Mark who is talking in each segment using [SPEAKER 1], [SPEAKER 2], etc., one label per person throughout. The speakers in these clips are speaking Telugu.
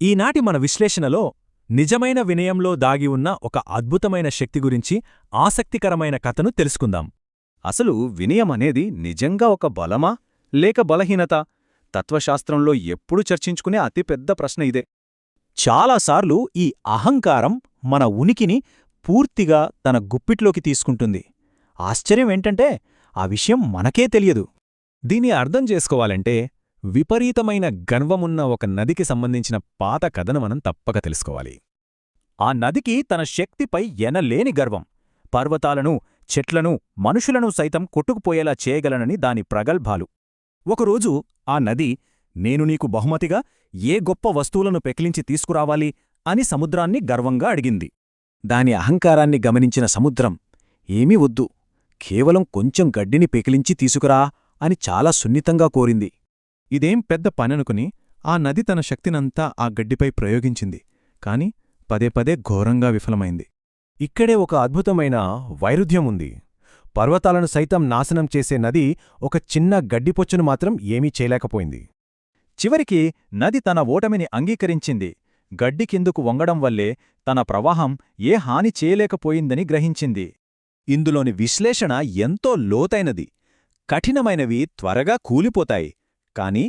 [SPEAKER 1] ఈనాటి మన విశ్లేషణలో నిజమైన వినయంలో దాగి ఉన్న ఒక అద్భుతమైన శక్తి గురించి ఆసక్తికరమైన కథను తెలుసుకుందాం.
[SPEAKER 2] అసలు వినయమనేది నిజంగా ఒక బలమా లేక బలహీనత? తత్వశాస్త్రంలో ఎప్పుడూ చర్చించుకునే అతిపెద్ద ప్రశ్న ఇదే.
[SPEAKER 3] చాలాసార్లు ఈ అహంకారం మన ఉనికిని పూర్తిగా తన గుప్పిట్లోకి తీసుకుంటుంది. ఆశ్చర్యమేంటంటే ఆ విషయం మనకే తెలియదు.
[SPEAKER 1] దీన్ని అర్థం చేసుకోవాలంటే విపరీతమైన గర్వమున్న ఒక నదికి సంబంధించిన పాత కథను మనం తప్పక తెలుసుకోవాలి.
[SPEAKER 3] ఆ నదికి తన శక్తిపై ఎనలేని గర్వం. పర్వతాలను, చెట్లను, మనుషులను సైతం కొట్టుకుపోయేలా చేయగలనని దాని ప్రగల్భాలు. ఒకరోజు ఆ నది, నేను నీకు బహుమతిగా ఏ గొప్ప వస్తువులను పెకిలించి తీసుకురావాలి అని సముద్రాన్ని గర్వంగా అడిగింది. దాని అహంకారాన్ని గమనించిన సముద్రం, ఏమీ వద్దు, కేవలం కొంచెం గడ్డిని పెకిలించి తీసుకురా అని చాలా సున్నితంగా కోరింది.
[SPEAKER 1] ఇదేం పెద్ద పననుకుని ఆ నది తన శక్తినంతా ఆ గడ్డిపై ప్రయోగించింది. కాని పదే పదే ఘోరంగా విఫలమైంది. ఇక్కడే ఒక అద్భుతమైన వైరుధ్యముంది. పర్వతాలను సైతం నాశనం చేసే నది ఒక చిన్న గడ్డిపొచ్చును మాత్రం ఏమీ చేయలేకపోయింది.
[SPEAKER 3] చివరికి నది తన ఓటమిని అంగీకరించింది. గడ్డి కిందుకు వంగడం వల్లే తన ప్రవాహం ఏ హాని చేయలేకపోయిందని గ్రహించింది. ఇందులోని విశ్లేషణ ఎంతో లోతైనది. కఠినమైనవి త్వరగా కూలిపోతాయి, కాని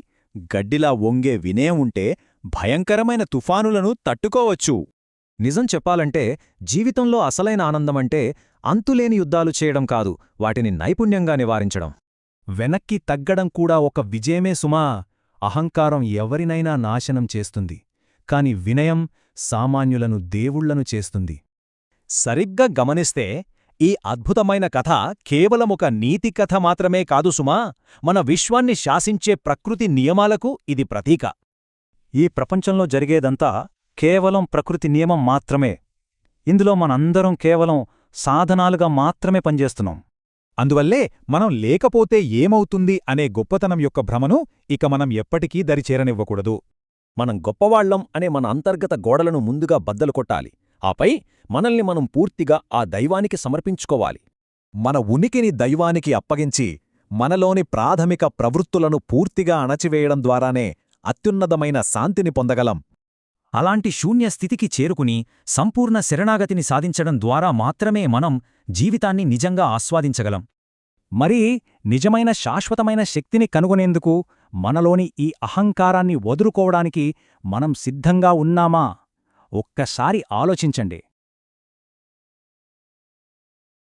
[SPEAKER 3] గడ్డిలా వంగే వినయం ఉంటే భయంకరమైన తుఫానులను తట్టుకోవచ్చు. నిజం చెప్పాలంటే జీవితంలో అసలైన ఆనందమంటే అంతులేని యుద్ధాలు చేయడం కాదు, వాటిని నైపుణ్యంగా నివారించడం. వెనక్కి తగ్గడం కూడా ఒక విజయమే సుమా. అహంకారం ఎవరినైనా నాశనం చేస్తుంది, కాని వినయం సామాన్యులను దేవుళ్లను చేస్తుంది. సరిగ్గా గమనిస్తే ఈ అద్భుతమైన కథ కేవలమొక నీతి కథ మాత్రమే కాదు సుమా, మన విశ్వాన్ని శాసించే ప్రకృతి నియమాలకు ఇది ప్రతీక. ఈ ప్రపంచంలో జరిగేదంతా కేవలం ప్రకృతి నియమం మాత్రమే. ఇందులో మనందరం కేవలం సాధనాలుగా మాత్రమే పనిచేస్తున్నాం. అందువల్లే మనం లేకపోతే ఏమవుతుంది అనే గొప్పతనం యొక్క భ్రమను ఇక మనం ఎప్పటికీ దరిచేరనివ్వకూడదు.
[SPEAKER 2] మనం గొప్పవాళ్లం అనే మన అంతర్గత గోడలను ముందుగా బద్దలు కొట్టాలి. ఆపై మనల్ని మనం పూర్తిగా ఆ దైవానికి సమర్పించుకోవాలి.
[SPEAKER 3] మన ఉనికిని దైవానికి అప్పగించి మనలోని ప్రాథమిక ప్రవృత్తులను పూర్తిగా అణచివేయడం ద్వారానే అత్యున్నతమైన శాంతిని పొందగలం. అలాంటి శూన్యస్థితికి చేరుకుని సంపూర్ణ శరణాగతిని సాధించడం ద్వారా మాత్రమే మనం జీవితాన్ని నిజంగా ఆస్వాదించగలం. మరి నిజమైన శాశ్వతమైన శక్తిని కనుగొనేందుకు, మనలోని ఈ అహంకారాన్ని వదులుకోవడానికి మనం సిద్ధంగా ఉన్నామా? ఒక్కసారి ఆలోచించండి.